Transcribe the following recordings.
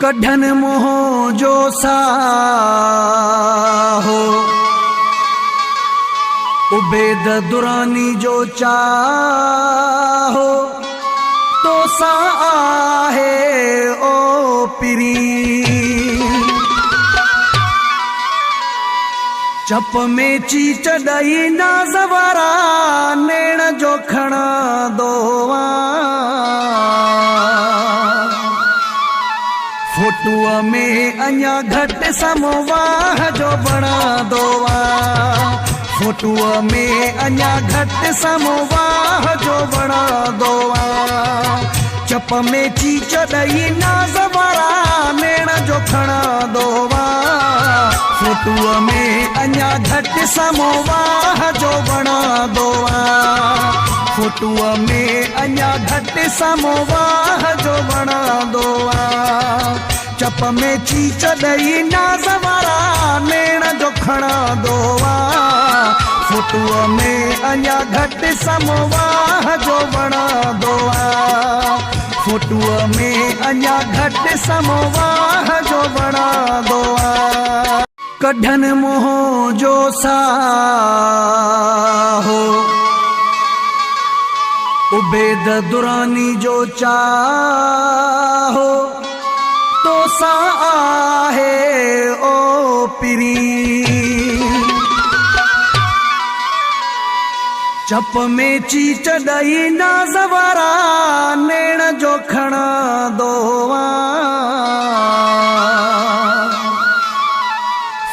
कढन मोह जो साहो उबेद दुरानी जो चाहो तो सा आहे ओ पिरी चप में चीच दई नाज़वारा नेण जो खणा दोवा फोटुआ में अञा घट समवाह जो बना दोवा फोटुआ में अञा घट समवाह जो बना दोवा चप में चीच दई नाज़वारा नेण जो खणा दोवा फोटुआ में अञा घट समवाह जो बना दोवा फोटुआ में अञा घट समवाह जो बना दोवा चप में चीच दई नाज़वारा नेण जो खणा दोवा फोटुआ में अञा घट समवाह जो बना दोवा फोटुआ में अञा घट समवाह जो बना दोवा कढन मोह जो साहो उबेद दुरानी जो चाहो तो सा आहे ओ पिरी चप में चीच दई नाज़वारा नेण जो खणा दोवा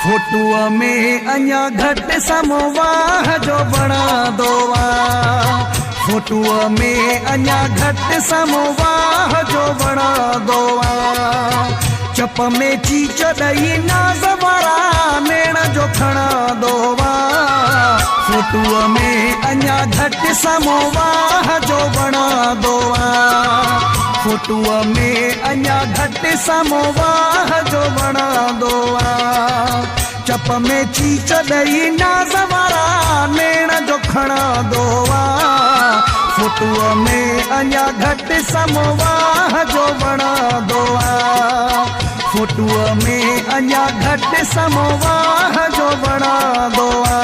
फोटुआ में अञा घट समवाह जो बना दोवा फोटुआ में अञा घट समवाह जो बना दोवा चप में चीच दई नाज़वारा नेण जो खणा दोवा फोटुआ में अञा घट समवाह जो बना दोवा फोटुआ में अञा घट समवाह जो बना दोवा चप में चीच दई नाज़वारा नेण जो खणा दोवा फोटुआ में अञा घट समवाह जो बना दोवा फोटुआ में अञा घट समवाह जो बना दोवा।